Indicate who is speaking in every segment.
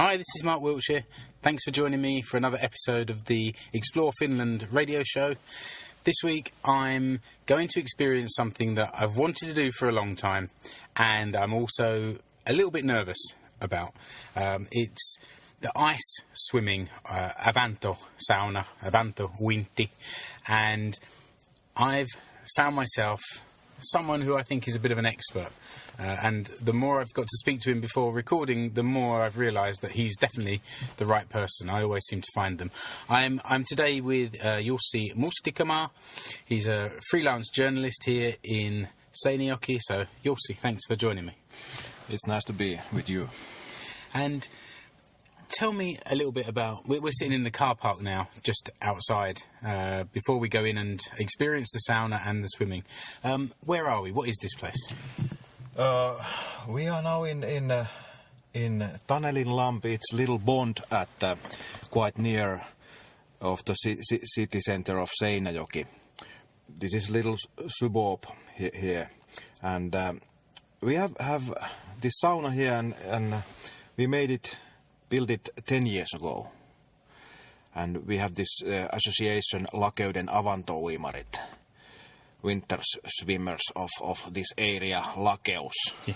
Speaker 1: Hi, this is Mark Wiltshire. Thanks for joining me for another episode of the Explore Finland radio show. This week I'm going to experience something that I've wanted to do for a long time, and I'm also a little bit nervous about. It's the ice swimming Avantouinti, and I've found myself someone who I think is a bit of an expert. And the more I've got to speak to him before recording, the more I've realised that he's definitely the right person. I always seem to find them. I'm today with Jussi Mustikkamaa. He's a freelance journalist here in Seinäjoki. So, Jussi, thanks for joining me.
Speaker 2: It's nice to be with you.
Speaker 1: And tell me a little bit about... We're sitting in the car park now, just outside, before we go in and experience the sauna and the swimming. Where are we? What is this place?
Speaker 2: We are now in Tanelinlampi. It's a little pond at quite near of the city center of Seinäjoki. This is a little suburb here, and we have this sauna here, and we built it 10 years ago, and we have this association Lakeuden Avantouimarit. Winter swimmers of this area, Lakeus.
Speaker 1: Yeah.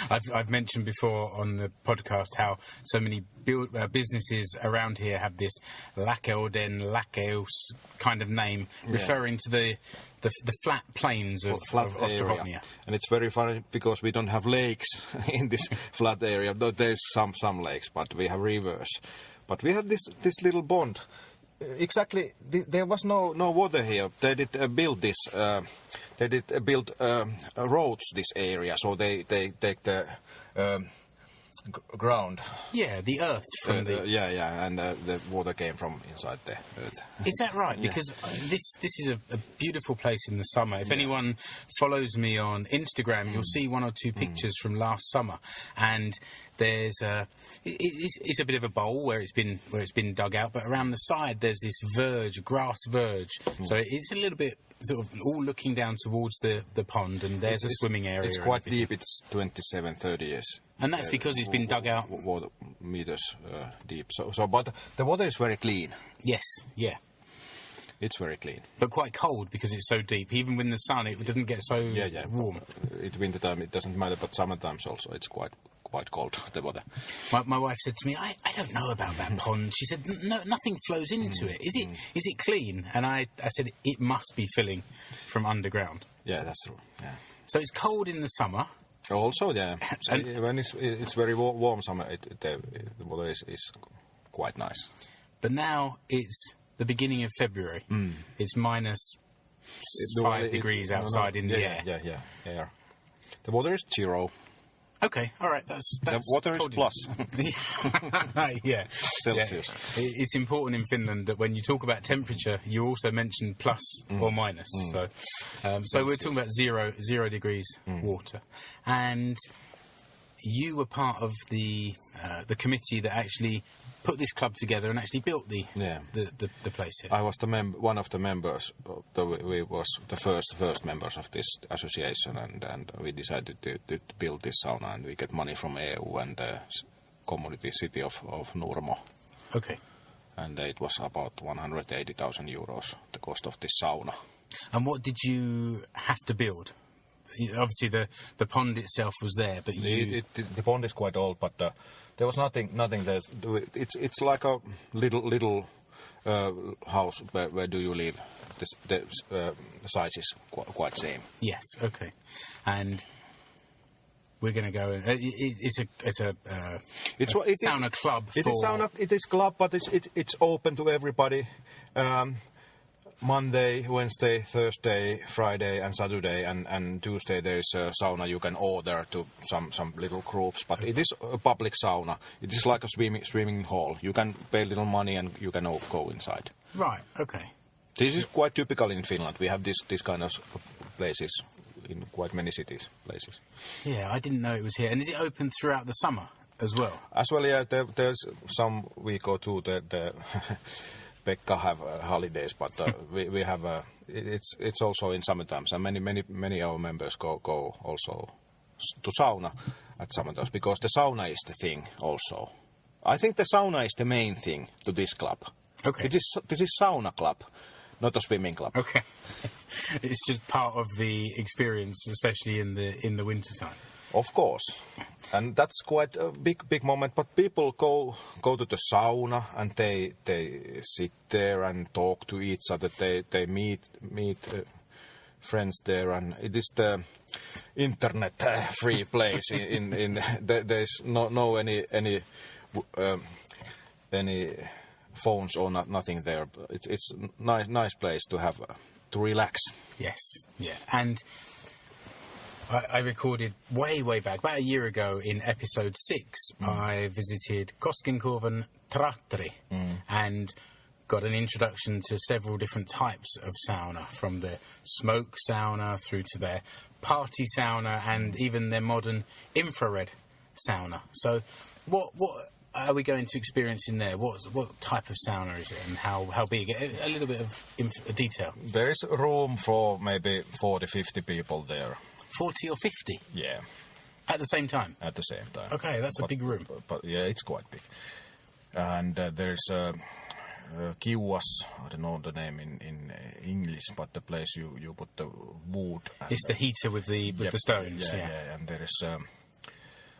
Speaker 1: I've mentioned before on the podcast how so many businesses around here have this Lakeus kind of name, referring to the flat plains of Ostrobothnia.
Speaker 2: And it's very funny because we don't have lakes in this flat area. There's some lakes, but we have rivers. But we have this little pond. Exactly, there was no water here. They did build this. They did build roads this area, so they take the ground.
Speaker 1: Yeah, the earth from the.
Speaker 2: And the water came from inside the earth.
Speaker 1: Is that right? Because this is a beautiful place in the summer. If anyone follows me on Instagram, you'll see one or two pictures from last summer, and there's it's a bit of a bowl where it's been dug out, but around the side there's this grass verge. So it's a little bit sort of all looking down towards the pond, and there's a swimming area.
Speaker 2: It's quite deep. It's 27-30 years.
Speaker 1: And that's because it's been dug out
Speaker 2: water meters deep. So, but the water is very clean.
Speaker 1: Yes, yeah.
Speaker 2: It's very clean.
Speaker 1: But quite cold because it's so deep. Even with the sun, it doesn't get so warm.
Speaker 2: At winter time, it doesn't matter, but summer times also, it's quite cold, the water.
Speaker 1: My wife said to me, I don't know about that pond. She said, no, nothing flows into it. Is it clean? And I said, it must be filling from underground.
Speaker 2: Yeah, that's true. Yeah.
Speaker 1: So it's cold in the summer.
Speaker 2: Also, yeah. So when it's very warm summer, the water is quite nice.
Speaker 1: But now it's the beginning of February. It's minus 5 degrees outside in the air.
Speaker 2: Yeah. The water is 0.
Speaker 1: Okay, all right. That's
Speaker 2: the water is plus.
Speaker 1: Yeah.
Speaker 2: Celsius.
Speaker 1: Yeah. It's important in Finland that when you talk about temperature, you also mention plus or minus. So we're talking about 0 degrees water. And you were part of the committee that actually put this club together and actually built the place here.
Speaker 2: I was one of the members. We was the first members of this association, and we decided to build this sauna, and we get money from EU and the community city of Nurmo.
Speaker 1: Okay.
Speaker 2: And it was about 180,000 euros, the cost of this sauna.
Speaker 1: And what did you have to build? Obviously, the pond itself was there, but
Speaker 2: the pond is quite old, but there was nothing there. It's like a little house. Where do you live? The size is quite same.
Speaker 1: Yes. Okay. And we're going to go. It's a sauna club.
Speaker 2: It is club, but it's open to everybody. Monday, Wednesday, Thursday, Friday and Saturday and Tuesday there is a sauna you can order to some little groups, but it is a public sauna. It is like a swimming hall. You can pay a little money and you can go inside.
Speaker 1: Right, okay.
Speaker 2: This is quite typical in Finland. We have this kind of places in quite many places.
Speaker 1: Yeah, I didn't know it was here. And is it open throughout the summer as well?
Speaker 2: As well, yeah. There's some week or two the Pekka have holidays, but we have it's also in summertime. And many our members go also to sauna at summertime because the sauna is the thing also. I think the sauna is the main thing to this club.
Speaker 1: Okay.
Speaker 2: This is sauna club, not a swimming club.
Speaker 1: Okay. It's just part of the experience, especially in the winter time.
Speaker 2: Of course, and that's quite a big moment. But people go to the sauna and they sit there and talk to each other. They meet friends there, and it is the internet free place. There's no any phones or nothing there. It's nice place to have to relax.
Speaker 1: Yes, yeah, and I recorded way back, about a year ago, in episode 6. I visited Koskenkorvan Tratteri and got an introduction to several different types of sauna, from the smoke sauna through to their party sauna and even their modern infrared sauna. So what are we going to experience in there? What type of sauna is it, and how big? A little bit of detail.
Speaker 2: There is room for maybe 40-50 people there.
Speaker 1: 40 or 50?
Speaker 2: Yeah.
Speaker 1: At the same time?
Speaker 2: At the same time.
Speaker 1: Okay, that's a big room.
Speaker 2: But yeah, it's quite big. And there's Kiuas, I don't know the name in English, but the place you put the wood.
Speaker 1: It's the heater with the stones.
Speaker 2: Yeah, and there is,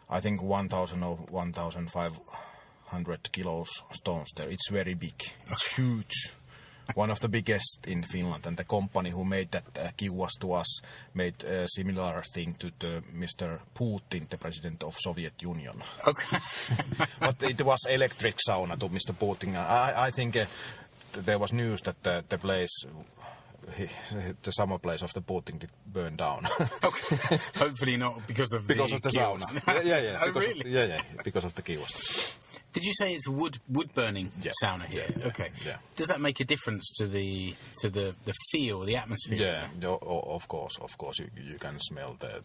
Speaker 2: I think, 1,000 or 1,500 kilos stones there. It's very big. It's huge. One of the biggest in Finland, and the company who made that Kiuas to us made a similar thing to Mr. Putin, the president of Soviet Union.
Speaker 1: Okay.
Speaker 2: But it was electric sauna to Mr. Putin. I think there was news that the place, the summer place of the Putin, did burn down.
Speaker 1: Okay. Hopefully not because of the
Speaker 2: sauna. Yeah.
Speaker 1: Oh, really?
Speaker 2: Because of the Kiuas.
Speaker 1: Did you say it's wood burning sauna here?
Speaker 2: Yeah,
Speaker 1: okay.
Speaker 2: Yeah.
Speaker 1: Does that make a difference to the feel, the atmosphere?
Speaker 2: Yeah, of course. You can smell the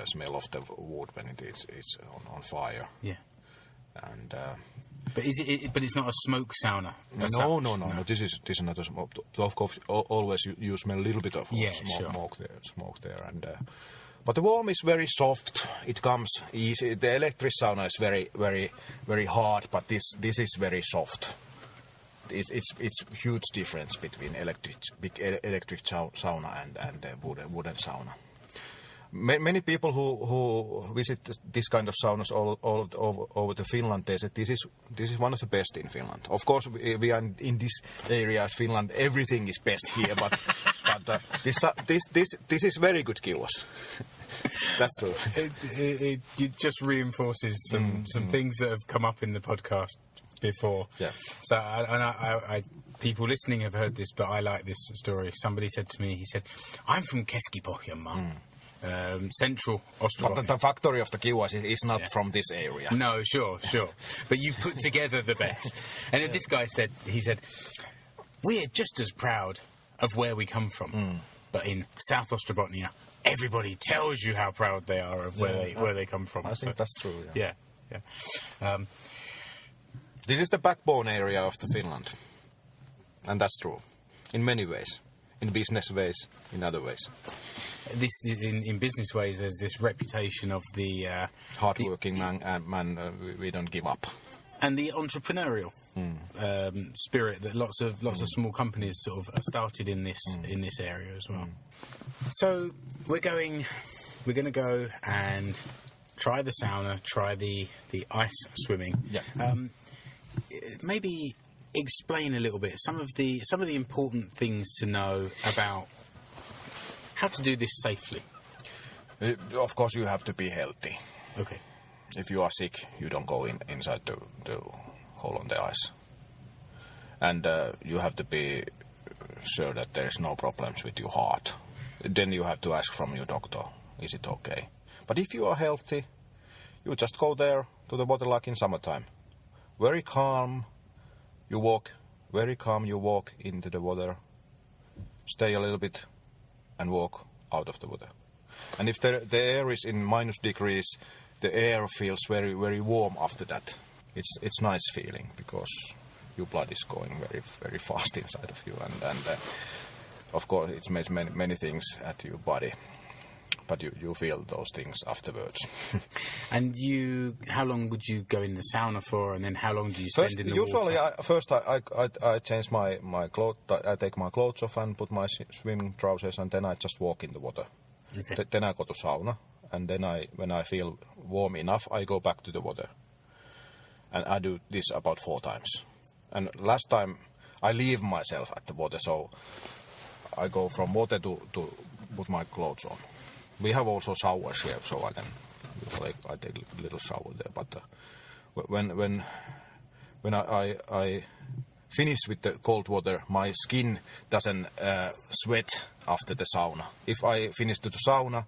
Speaker 2: smell of the wood when it's on fire.
Speaker 1: Yeah.
Speaker 2: And
Speaker 1: but but it's not a smoke sauna.
Speaker 2: No. This is not a smoke. Of course, always you smell a little bit of smoke there, and. But the warm is very soft. It comes easy. The electric sauna is very hard, but this is very soft. It's huge difference between electric sauna and the wooden sauna. Many people who visit this kind of saunas all over the Finland, they say this is one of the best in Finland. Of course, we are in this area of Finland. Everything is best here, but this is very good Kiuas. That's true.
Speaker 1: It just reinforces some things that have come up in the podcast before.
Speaker 2: Yeah.
Speaker 1: So I people listening have heard this, but I like this story. Somebody said to me, he said, "I'm from Keski-Pohjanmaa." Central Ostrobothnia.
Speaker 2: But the factory of the Kiuas is not from this area.
Speaker 1: No, sure. But you put together the best. And this guy said, we're just as proud of where we come from. But in South Ostrobothnia, everybody tells you how proud they are of where they come from.
Speaker 2: I think that's true.
Speaker 1: Yeah.
Speaker 2: This is the backbone area of the Finland. And that's true. In many ways. In business ways, in other ways.
Speaker 1: In business ways, there's this reputation of the
Speaker 2: hardworking man. We don't give up,
Speaker 1: and the entrepreneurial spirit that lots of small companies sort of started in this area as well. So we're going to go and try the sauna, try the ice swimming.
Speaker 2: Yeah.
Speaker 1: Maybe explain a little bit some of the important things to know about how to do this safely.
Speaker 2: Of course, you have to be healthy.
Speaker 1: Okay.
Speaker 2: If you are sick, you don't go inside the hole on the ice. And you have to be sure that there is no problems with your heart. Then you have to ask from your doctor, is it okay? But if you are healthy, you just go there to the water like in summertime. Very calm. You walk into the water, stay a little bit, and walk out of the water. And if the air is in minus degrees, the air feels very, very warm after that. It's nice feeling because your blood is going very, very fast inside of you, and of course it makes many things at your body. but you feel those things afterwards.
Speaker 1: And how long would you go in the sauna for, and then how long do you spend in the
Speaker 2: usually
Speaker 1: water?
Speaker 2: First I change my clothes. I take my clothes off and put my swimming trousers, and then I just walk in the water.
Speaker 1: Okay.
Speaker 2: Then I go to sauna, and then when I feel warm enough, I go back to the water. And I do this about 4 times. And last time I leave myself at the water, so I go from water to put my clothes on. We have also showers here, so I take a little shower there. But when I finish with the cold water, my skin doesn't sweat after the sauna. If I finish to the sauna,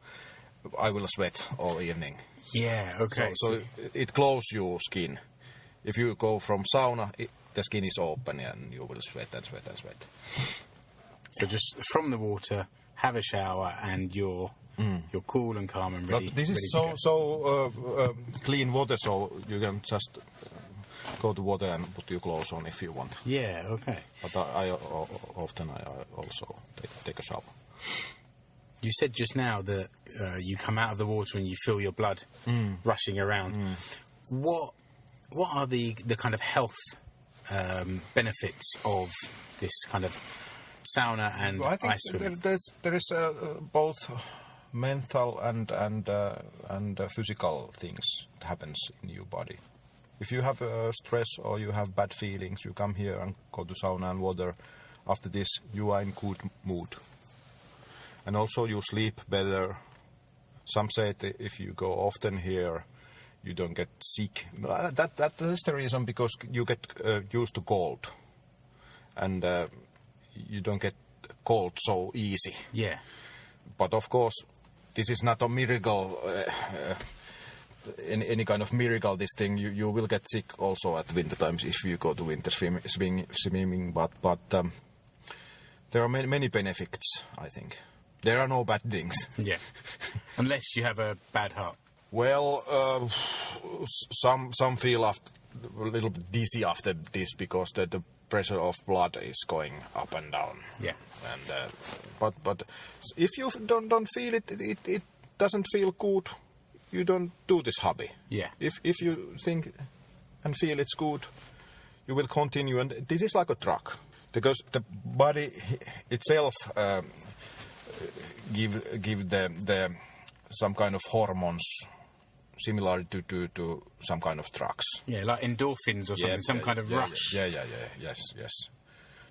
Speaker 2: I will sweat all evening.
Speaker 1: Yeah, okay.
Speaker 2: So it closes your skin. If you go from sauna, the skin is open and you will sweat and sweat and sweat.
Speaker 1: So just from the water, have a shower, and you're cool and calm and ready.
Speaker 2: But this is
Speaker 1: ready
Speaker 2: so clean water, so you can just go to water and put your clothes on if you want.
Speaker 1: Yeah, okay.
Speaker 2: But I often also take a shower.
Speaker 1: You said just now that you come out of the water and you feel your blood rushing around. What are the kind of health benefits of this kind of sauna and
Speaker 2: I think
Speaker 1: ice swimming?
Speaker 2: there is both mental and physical things that happens in your body. If you have stress or you have bad feelings, you come here and go to sauna and water. After this, you are in good mood. And also you sleep better. Some say that if you go often here, you don't get sick. That is the reason, because you get used to cold. And you don't get cold so easy.
Speaker 1: Yeah.
Speaker 2: But of course, this is not a miracle, any kind of miracle, this thing. You will get sick also at winter times if you go to winter swimming. But there are many benefits, I think. There are no bad things.
Speaker 1: Yeah. Unless you have a bad heart.
Speaker 2: Well, some feel a little bit dizzy after this, because the pressure of blood is going up and down.
Speaker 1: Yeah.
Speaker 2: And but if you don't feel it doesn't feel good, you don't do this hobby.
Speaker 1: Yeah.
Speaker 2: If you think and feel it's good, you will continue. And this is like a drug, because the body itself give the some kind of hormones similar to some kind of drugs.
Speaker 1: Yeah, like endorphins or something, kind of rush.
Speaker 2: Yes.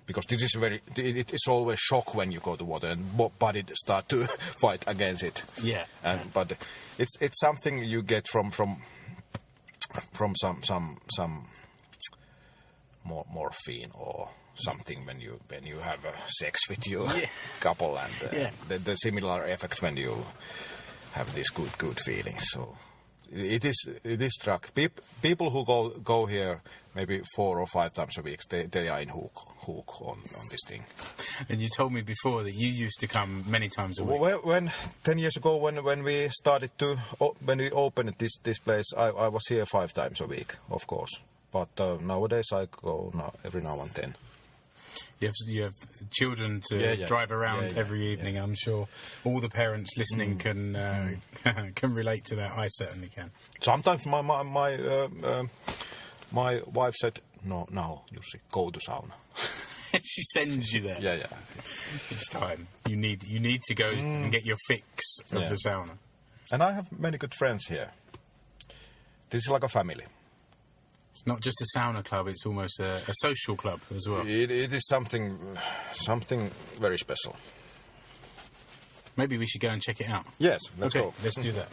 Speaker 2: Because this is it is always shock when you go to water, and body start to fight against it.
Speaker 1: Yeah.
Speaker 2: But it's something you get from some morphine or something when you have sex with your couple, and the similar effect when you have these good feelings. So it is drug. People who go here maybe 4 or 5 times a week, they are in hook on this thing.
Speaker 1: And you told me before that you used to come many times a week.
Speaker 2: When 10 years ago, when we started when we opened this place, I was here 5 times a week, of course. But nowadays I go every now and then.
Speaker 1: You have children to drive around every evening. I'm sure all the parents listening can relate to that. I certainly can.
Speaker 2: Sometimes my wife said, "No, Jussi, go to sauna."
Speaker 1: She sends you there.
Speaker 2: Yeah.
Speaker 1: It's time. You need to go and get your fix of the sauna.
Speaker 2: And I have many good friends here. This is like a family.
Speaker 1: It's not just a sauna club, it's almost a social club as well.
Speaker 2: It is something very special.
Speaker 1: Maybe we should go and check it out.
Speaker 2: Yes, let's go.
Speaker 1: Let's do that.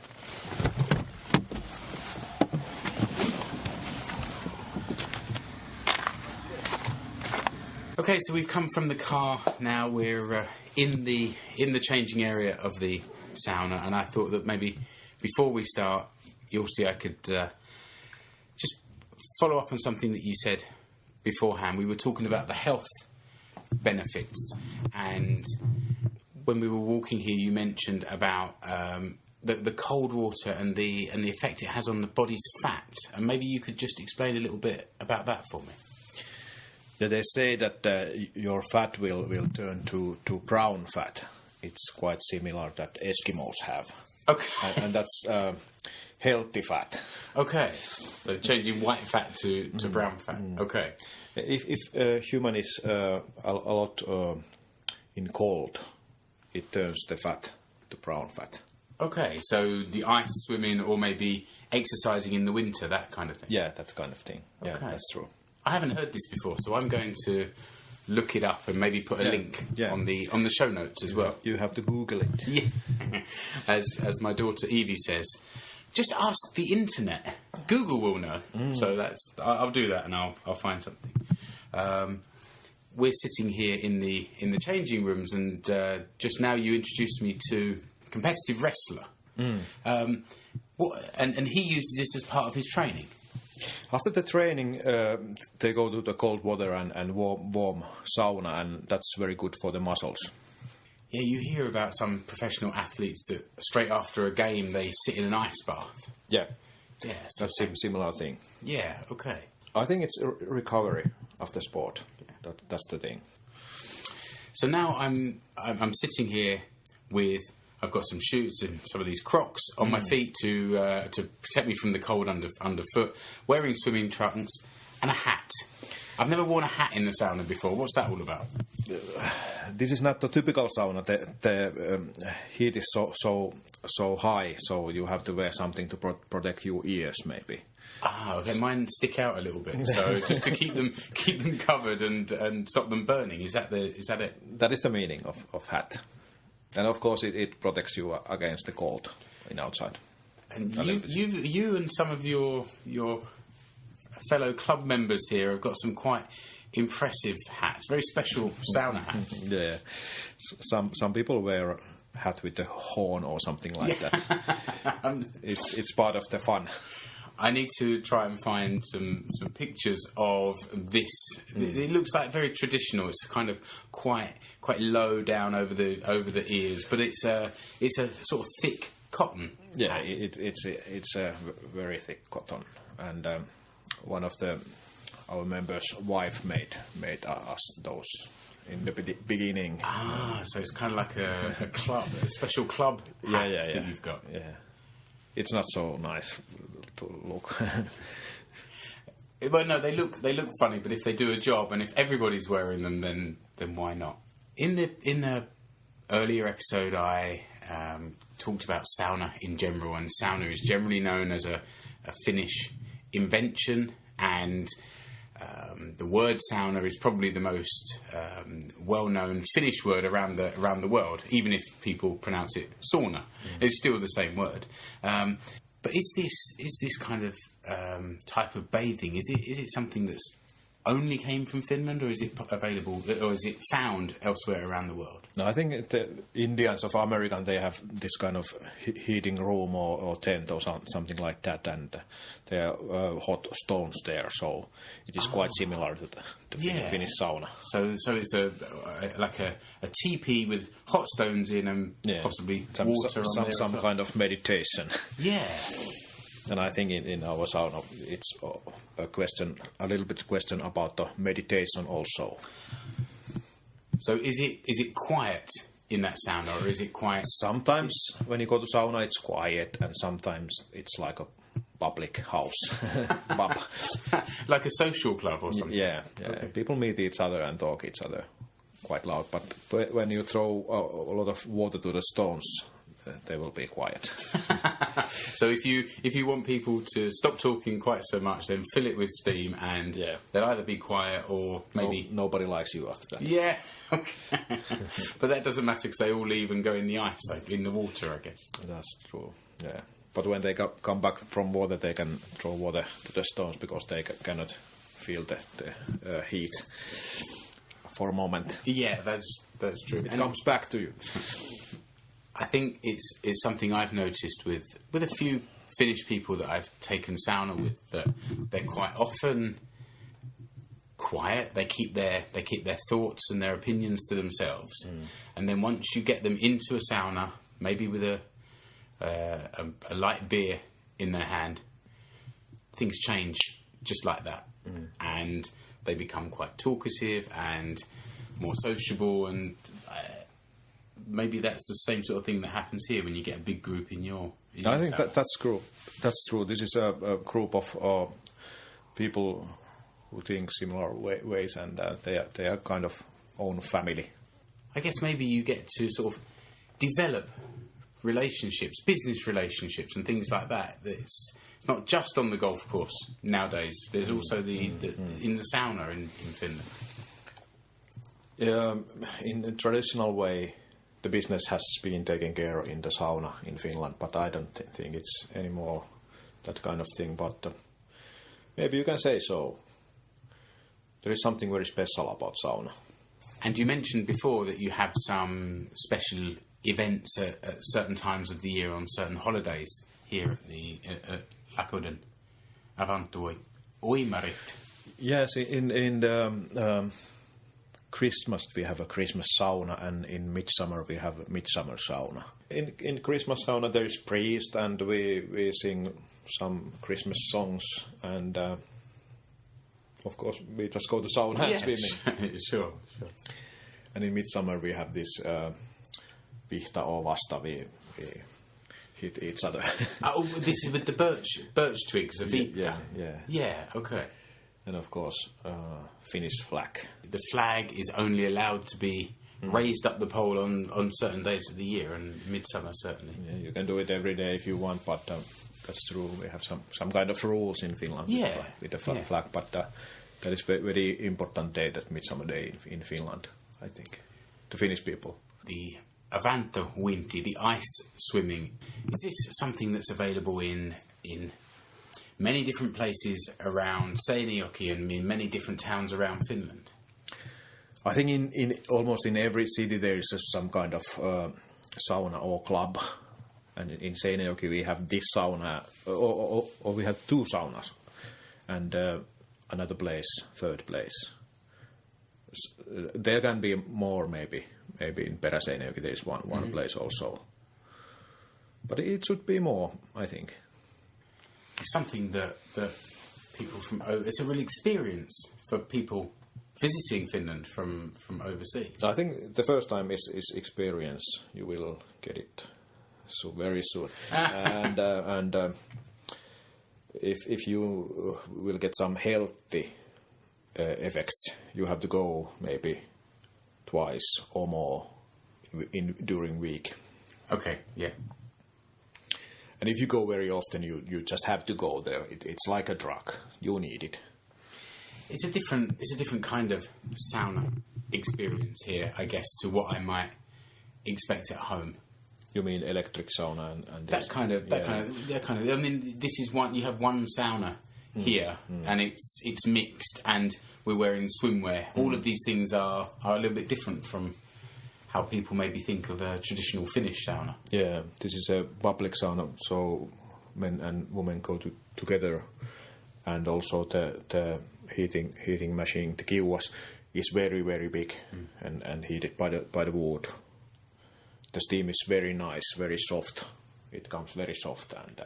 Speaker 1: Okay, so we've come from the car. Now we're in the changing area of the sauna, and I thought that maybe before we start, Jussi, I could just follow up on something that you said beforehand. We were talking about the health benefits, and when we were walking here, you mentioned about the cold water and the effect it has on the body's fat, and maybe you could just explain a little bit about that for me.
Speaker 3: Yeah, they say that your fat will turn to brown fat. It's quite similar that Eskimos have.
Speaker 1: Okay.
Speaker 3: and that's healthy fat.
Speaker 1: Okay. So changing white fat to brown fat. Okay.
Speaker 3: If human is a lot in cold, it turns the fat to brown fat.
Speaker 1: Okay, so the ice swimming or maybe exercising in the winter, that kind of thing.
Speaker 3: Yeah, that kind of thing. Yeah,
Speaker 1: Okay.
Speaker 3: that's true.
Speaker 1: I haven't heard this before, so I'm going to look it up and maybe put a link on the show notes as well.
Speaker 3: You have to Google it.
Speaker 1: Yeah. As my daughter Evie says, just ask the internet. Google will know. So I'll do that and I'll find something. We're sitting here in the changing rooms, and just now you introduced me to competitive wrestler. And he uses this as part of his training.
Speaker 3: After the training, they go to the cold water and warm sauna, and that's very good for the muscles.
Speaker 1: Yeah, you hear about some professional athletes that straight after a game they sit in an ice bath.
Speaker 3: Yeah,
Speaker 1: Yeah, so
Speaker 3: that's a similar thing.
Speaker 1: yeah, okay.
Speaker 3: I think it's a recovery after sport. That's the thing.
Speaker 1: So now I'm sitting here with, I've got some shoots and some of these Crocs on my feet to protect me from the cold underfoot, wearing swimming trunks and a hat. I've never worn a hat in the sauna before. What's that all about?
Speaker 3: This is not the typical sauna. The heat is so high, so you have to wear something to protect your ears, maybe.
Speaker 1: Ah, okay. Mine stick out a little bit, so just to keep them covered and stop them burning. Is that it?
Speaker 3: That is the meaning of hat, and of course it protects you against the cold in outside.
Speaker 1: And you and some of your fellow club members here have got some quite impressive hats, very special sauna hats.
Speaker 3: Yeah, some people wear a hat with a horn or something like that. It's part of the fun.
Speaker 1: I need to try and find some pictures of this. It looks like very traditional. It's kind of quite low down over the ears, but it's a sort of thick cotton.
Speaker 3: Yeah, it's a very thick cotton, and one of our members' wife made us those in the beginning.
Speaker 1: Ah, so it's kind of like a club, a special club hat that you've got.
Speaker 3: Yeah, it's not so nice to look.
Speaker 1: Well, no, they look funny, but if they do a job and if everybody's wearing them, then why not? In the earlier episode, I talked about sauna in general, and sauna is generally known as a Finnish invention, and the word sauna is probably the most well-known Finnish word around the world. Even if people pronounce it sauna, it's still the same word. But is this kind of type of bathing? Is it something that's only came from Finland, or is it available, or is it found elsewhere around the world?
Speaker 3: No, I think the Indians of America, they have this kind of heating room or tent or something like that, and there are hot stones there, so it is quite similar to the Finnish sauna.
Speaker 1: So it's like a teepee with hot stones in and possibly water on there.
Speaker 3: Some kind of meditation.
Speaker 1: Yeah.
Speaker 3: And I think in our sauna, it's a little bit question about the meditation also.
Speaker 1: So is it quiet in that sauna, or is it quiet?
Speaker 3: Sometimes when you go to sauna, it's quiet, and sometimes it's like a public house, pub.
Speaker 1: Like a social club or something.
Speaker 3: Yeah.
Speaker 1: Okay.
Speaker 3: People meet each other and talk each other quite loud. But when you throw a lot of water to the stones, they will be quiet.
Speaker 1: So if you want people to stop talking quite so much, then fill it with steam, and they'll either be quiet or maybe
Speaker 3: nobody likes you after that.
Speaker 1: Yeah, okay. But that doesn't matter because they all leave and go in the ice, like in the water, I guess.
Speaker 3: That's true. Yeah, but when they come back from water, they can throw water to the stones because they cannot feel the heat for a moment.
Speaker 1: Yeah, that's true.
Speaker 3: It comes back to you.
Speaker 1: I think it's something I've noticed with a few Finnish people that I've taken sauna with, that they're quite often quiet. They keep their thoughts and their opinions to themselves, and then once you get them into a sauna, maybe with a light beer in their hand, things change just like that, and they become quite talkative and more sociable, and maybe that's the same sort of thing that happens here when you get a big group in your
Speaker 3: I think
Speaker 1: sauna.
Speaker 3: that's true. That's true. This is a group of people who think similar ways, and they are kind of own family.
Speaker 1: I guess maybe you get to sort of develop relationships, business relationships, and things like that. It's not just on the golf course nowadays. There's also the in the sauna in Finland.
Speaker 3: In a traditional way, the business has been taken care of in the sauna in Finland, but I don't think it's anymore that kind of thing. But maybe you can say so. There is something very special about sauna.
Speaker 1: And you mentioned before that you have some special events at certain times of the year on certain holidays here at the Lakoden Avantouinti.
Speaker 3: Yes, in the Christmas we have a Christmas sauna, and in midsummer we have a midsummer sauna. In Christmas sauna there is priest, and we sing some Christmas songs, and of course we just go to sauna and swimming.
Speaker 1: Sure.
Speaker 3: And in midsummer we have this vihta or vasta, we hit each other.
Speaker 1: Oh, this is with the birch twigs, a vita.
Speaker 3: Yeah.
Speaker 1: Okay.
Speaker 3: And of course, Finnish flag.
Speaker 1: The flag is only allowed to be raised up the pole on certain days of the year, and midsummer certainly.
Speaker 3: Yeah, you can do it every day if you want, but that's true. We have some kind of rules in Finland with the flag, but that is very important day, that midsummer day in Finland, I think, to Finnish people.
Speaker 1: The Avantouinti, the ice swimming, is this something that's available in many different places around Seinäjoki and in many different towns around Finland?
Speaker 3: I think in almost in every city there is some kind of sauna or club. And in Seinäjoki we have this sauna, or we have two saunas, and another place, third place. There can be more, maybe in Seinäjoki there is one place also. But it should be more, I think.
Speaker 1: It's something that people from it's a real experience for people visiting Finland from overseas.
Speaker 3: I think the first time is experience. You will get it so very soon. and if you will get some healthy effects, you have to go maybe twice or more during week.
Speaker 1: Okay, yeah.
Speaker 3: And if you go very often, you just have to go there. It's like a drug. You need it.
Speaker 1: It's a different kind of sauna experience here, I guess, to what I might expect at home.
Speaker 3: You mean electric sauna and
Speaker 1: that kind of. I mean, this is one. You have one sauna here, and it's mixed, and we're wearing swimwear. All of these things are a little bit different from how people maybe think of a traditional Finnish sauna.
Speaker 3: Yeah, this is a public sauna, so men and women go together, and also the heating machine, the kiuas, is very, very big and heated by the wood. The steam is very nice, very soft. It comes very soft, and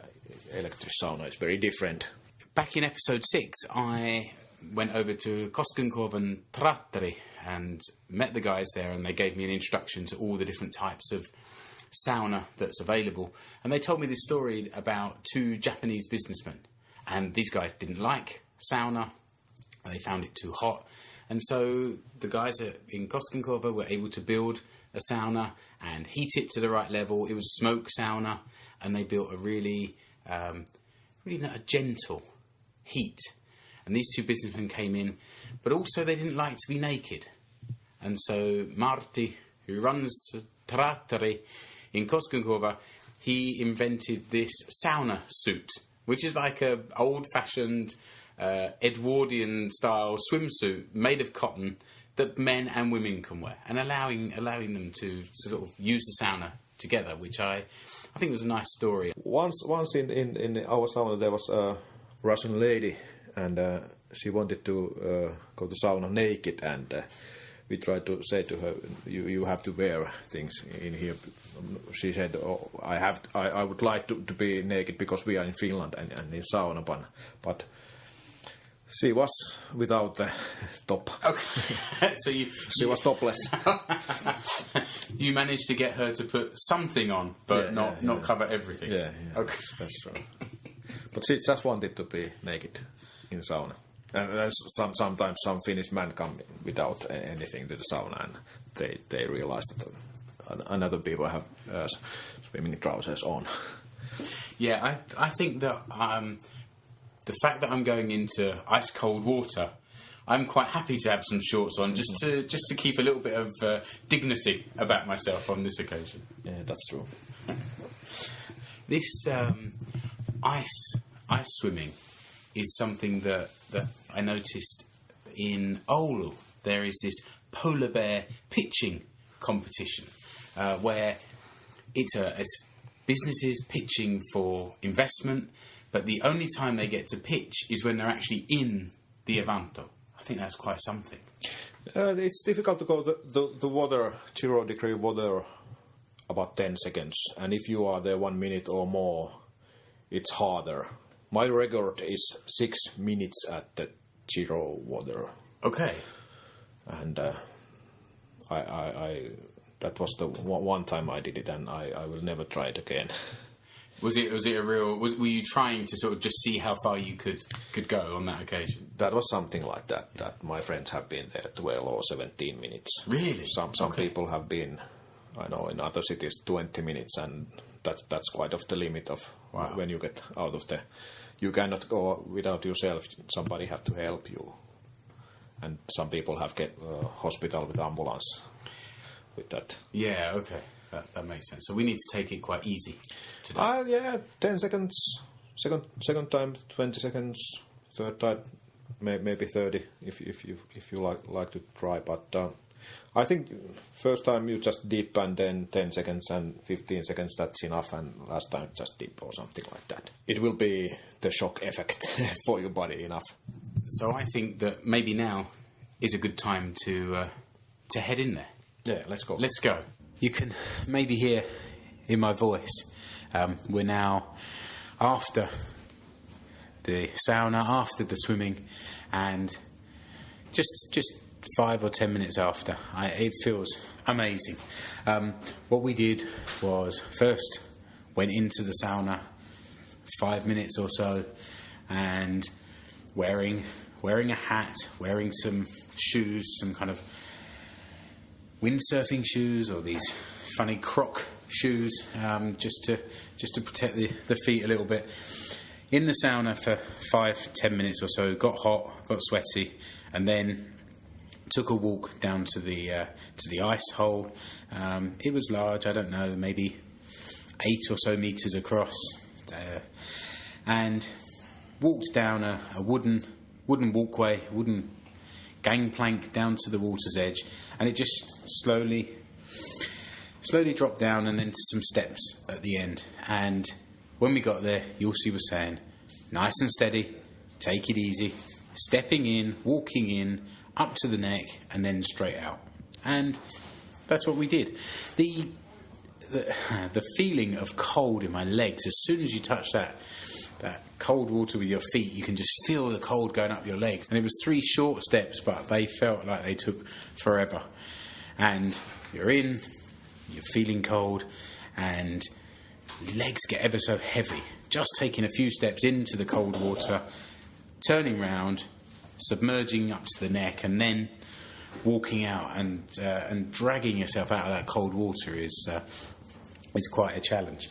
Speaker 3: electric sauna is very different.
Speaker 1: Back in episode 6, I went over to Koskenkorven Tratteri and met the guys there, and they gave me an introduction to all the different types of sauna that's available. And they told me this story about 2 Japanese businessmen, and these guys didn't like sauna, and they found it too hot. And so the guys in Koskenkorva were able to build a sauna and heat it to the right level. It was a smoke sauna, and they built a really a gentle heat. And these 2 businessmen came in, but also they didn't like to be naked. And so Martti, who runs Tratteri in Koskenkorva, he invented this sauna suit, which is like a old-fashioned Edwardian-style swimsuit made of cotton that men and women can wear, and allowing them to sort of use the sauna together, which I think was a nice story.
Speaker 3: Once in our sauna there was a Russian lady, and she wanted to go to sauna naked, and we tried to say to her, you have to wear things in here. She said, I would like to be naked because we are in Finland and in sauna, but She was without the top.
Speaker 1: Okay, so
Speaker 3: She was topless.
Speaker 1: you managed to get her to put something on, but not cover everything.
Speaker 3: Yeah.
Speaker 1: Okay,
Speaker 3: That's right. But she just wanted to be naked in sauna. And sometimes some Finnish men come without anything to the sauna, and they realize that another people have swimming trousers on.
Speaker 1: Yeah, I think that the fact that I'm going into ice cold water, I'm quite happy to have some shorts on just to keep a little bit of dignity about myself on this occasion.
Speaker 3: Yeah, that's true.
Speaker 1: This ice swimming is something that I noticed in Oulu. There is this polar bear pitching competition where it's businesses pitching for investment, but the only time they get to pitch is when they're actually in the Avanto. I think that's quite something.
Speaker 3: It's difficult to go the water, 0 degree water, about 10 seconds. And if you are there 1 minute or more, it's harder. My record is 6 minutes at the 0 water.
Speaker 1: Okay.
Speaker 3: And I that was the one time I did it, and I will never try it again.
Speaker 1: Was it a real? Were you trying to sort of just see how far you could go on that occasion?
Speaker 3: That was something like that. That my friends have been there 12 or 17 minutes.
Speaker 1: Really?
Speaker 3: Some people have been, I know, in other cities 20 minutes, and that's quite of the limit of when you get out of the. You cannot go without yourself. Somebody have to help you, and some people have get hospital with ambulance with that.
Speaker 1: Yeah. Okay. That makes sense. So we need to take it quite easy today.
Speaker 3: Yeah, 10 seconds. Second time, 20 seconds. Third time, maybe 30 if you like to try. But I think first time you just dip, and then 10 seconds and 15 seconds, that's enough. And last time just dip or something like that. It will be the shock effect for your body enough.
Speaker 1: So I think that maybe now is a good time to head in there.
Speaker 3: Yeah, let's go.
Speaker 1: Let's go. You can maybe hear in my voice, we're now after the sauna, after the swimming, and just 5 or 10 minutes after. It feels amazing. What we did was first went into the sauna 5 minutes or so, and wearing a hat, wearing some shoes, some kind of windsurfing shoes or these funny croc shoes, just to protect the feet a little bit. In the sauna for 5-10 minutes or so, got hot, got sweaty, and then took a walk down to the ice hole. It was large, I don't know, maybe 8 or so meters across, and walked down a wooden walkway, wooden gangplank down to the water's edge, and it just slowly dropped down, and then to some steps at the end. And when we got there, Jussi was saying, nice and steady, take it easy, stepping in, walking in, up to the neck, and then straight out. And that's what we did. The feeling of cold in my legs, as soon as you touch that cold water with your feet, you can just feel the cold going up your legs. And it was 3 short steps, but they felt like they took forever. And you're in, you're feeling cold, and legs get ever so heavy. Just taking a few steps into the cold water, turning round, submerging up to the neck, and then walking out and dragging yourself out of that cold water is quite a challenge.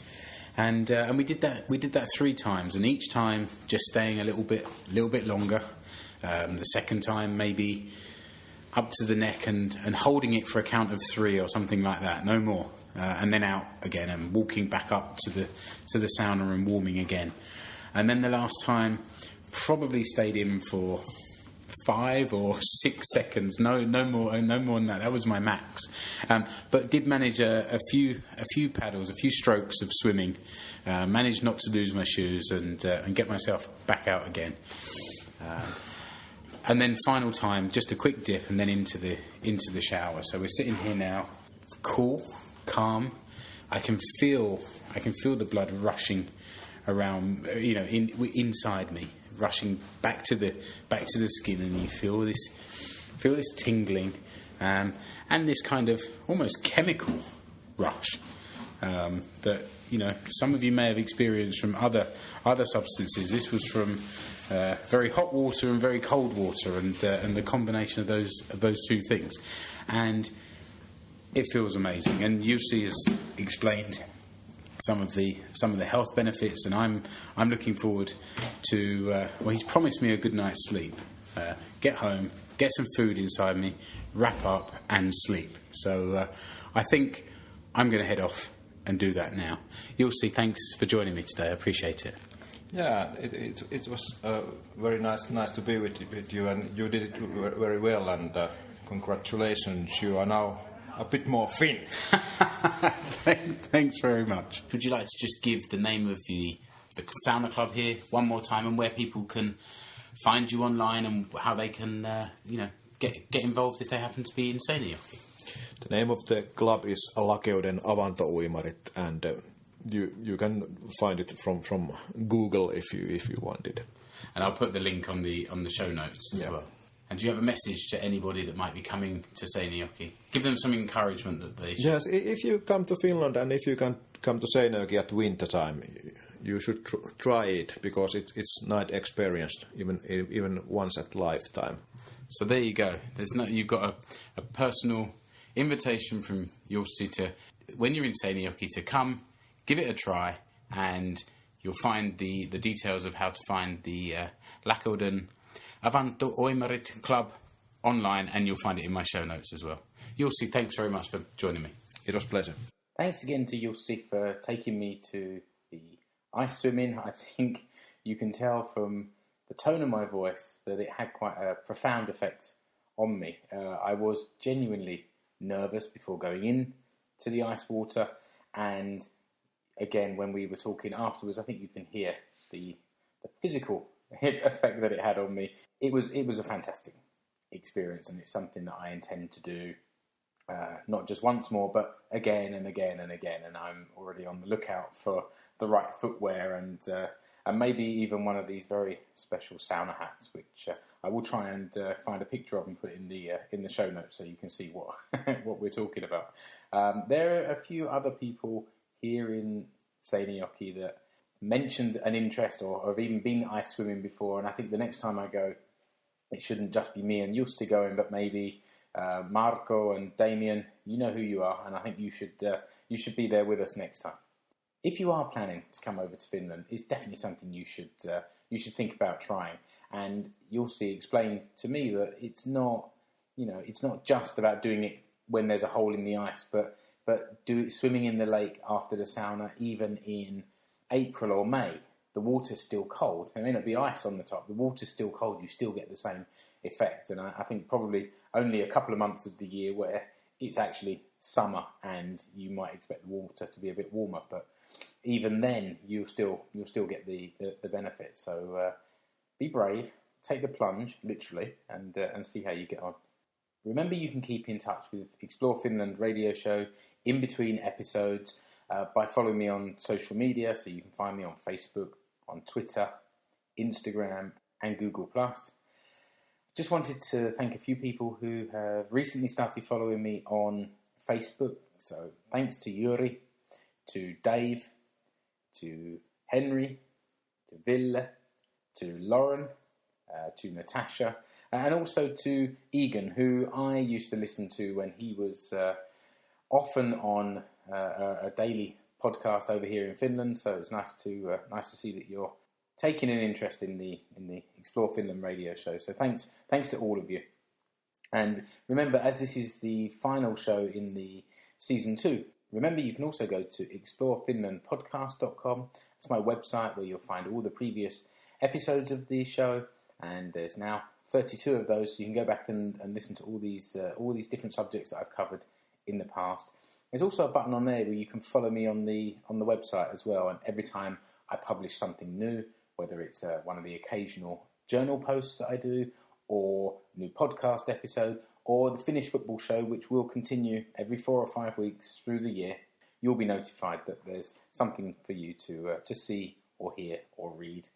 Speaker 1: And we did that 3 times, and each time just staying a little bit longer. The second time maybe up to the neck and holding it for a count of 3 or something like that, no more, and then out again and walking back up to the sauna and warming again. And then the last time probably stayed in for 5 or 6 seconds, no more than that. That was my max. But did manage a few paddles, a few strokes of swimming. Managed not to lose my shoes and get myself back out again. And then final time, just a quick dip, and then into the shower. So we're sitting here now, cool, calm. I can feel the blood rushing around, inside me. rushing back to the skin, and you feel this tingling, and this kind of almost chemical rush that some of you may have experienced from other substances. This was from very hot water and very cold water, and the combination of those two things, and it feels amazing. And Jussi has explained some of the health benefits, and I'm looking forward to. He's promised me a good night's sleep. Get home, get some food inside me, wrap up, and sleep. So I think I'm going to head off and do that now. Jussi, thanks for joining me today. I appreciate it.
Speaker 2: Yeah, it was very nice to be with you, and you did it very well. And congratulations, you are now a bit more Finn.
Speaker 1: Thanks very much. Would you like to just give the name of the sauna club here one more time, and where people can find you online, and how they can get involved if they happen to be in Seinäjoki?
Speaker 3: The name of the club is Lakeuden Avantouinti, and you can find it from Google if you want it.
Speaker 1: And I'll put the link on the show notes as well. And do you have a message to anybody that might be coming to Seinäjoki? Give them some encouragement that they should.
Speaker 3: Yes, if you come to Finland and if you can come to Seinäjoki at winter time, you should try it, because it's nice experience, even once at lifetime.
Speaker 1: So there you go. You've got a personal invitation from Jussi to, when you're in Seinäjoki, to come, give it a try, and you'll find the details of how to find the Lakeuden Avantouinti club online, and you'll find it in my show notes as well. Jussi, thanks very much for joining me.
Speaker 3: It was a pleasure.
Speaker 1: Thanks again to Jussi for taking me to the ice swimming. I think you can tell from the tone of my voice that it had quite a profound effect on me. I was genuinely nervous before going in to the ice water, and again, when we were talking afterwards, I think you can hear the physical effect that it had on me. It was a fantastic experience, and it's something that I intend to do not just once more, but again and again and again. And I'm already on the lookout for the right footwear, and maybe even one of these very special sauna hats, which I will try and find a picture of and put in the show notes so you can see what what we're talking about. There are a few other people here in Seinäjoki that mentioned an interest or have even been ice swimming before, and I think the next time I go, it shouldn't just be me and Jussi going, but maybe Marco and Damien. You know who you are, and I think you should be there with us next time. If you are planning to come over to Finland, it's definitely something you should think about trying. And Jussi explained to me that it's not just about doing it when there's a hole in the ice, but do it swimming in the lake after the sauna, even in April or May. The water's still cold. There may not be ice on the top. The water's still cold. You still get the same effect. And I think probably only a couple of months of the year where it's actually summer and you might expect the water to be a bit warmer. But even then, you'll still get the benefit. So be brave, take the plunge, literally, and see how you get on. Remember, you can keep in touch with Explore Finland radio show in between episodes by following me on social media. So you can find me on Facebook, on Twitter, Instagram, and Google+. Just wanted to thank a few people who have recently started following me on Facebook. So thanks to Yuri, to Dave, to Henry, to Ville, to Lauren, to Natasha, and also to Egan, who I used to listen to when he was often on a daily podcast over here in Finland. So it's nice to see that you're taking an interest in the Explore Finland radio show. So thanks to all of you. And remember, as this is the final show in the season 2, remember you can also go to explorefinlandpodcast.com. It's my website where you'll find all the previous episodes of the show, and there's now 32 of those, so you can go back and listen to all these different subjects that I've covered in the past. There's also a button on there where you can follow me on the website as well, and every time I publish something new, whether it's one of the occasional journal posts that I do, or new podcast episode, or the Finnish football show, which will continue every 4 or 5 weeks through the year, you'll be notified that there's something for you to see or hear or read.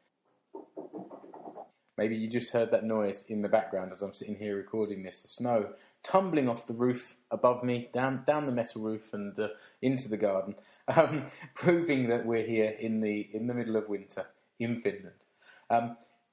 Speaker 1: Maybe you just heard that noise in the background as I'm sitting here recording this. The snow tumbling off the roof above me, down the metal roof and into the garden, proving that we're here in the middle of winter in Finland.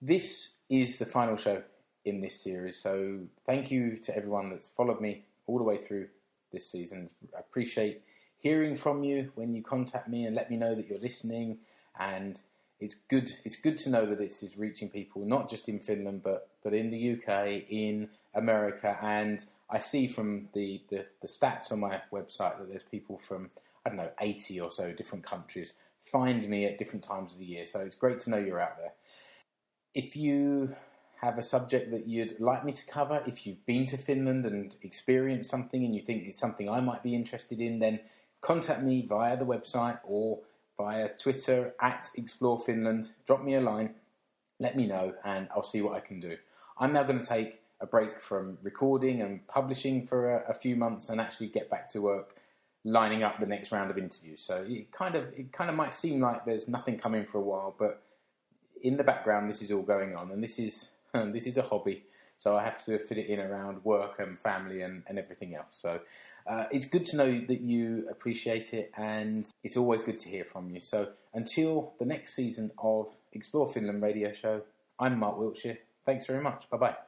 Speaker 1: This is the final show in this series, so thank you to everyone that's followed me all the way through this season. I appreciate hearing from you when you contact me and let me know that you're listening, and it's good to know that this is reaching people not just in Finland but in the UK, in America, and I see from the stats on my website that there's people from, I don't know, 80 or so different countries find me at different times of the year, so it's great to know you're out there. If you have a subject that you'd like me to cover, if you've been to Finland and experienced something and you think it's something I might be interested in, then contact me via the website or via Twitter @ExploreFinland. Drop me a line, let me know, and I'll see what I can do. I'm now going to take a break from recording and publishing for a few months and actually get back to work lining up the next round of interviews. So it kind of might seem like there's nothing coming for a while, but in the background this is all going on, and this is a hobby, so I have to fit it in around work and family and everything else. So it's good to know that you appreciate it, and it's always good to hear from you. So until the next season of Explore Finland radio show, I'm Mark Wiltshire. Thanks very much. Bye-bye.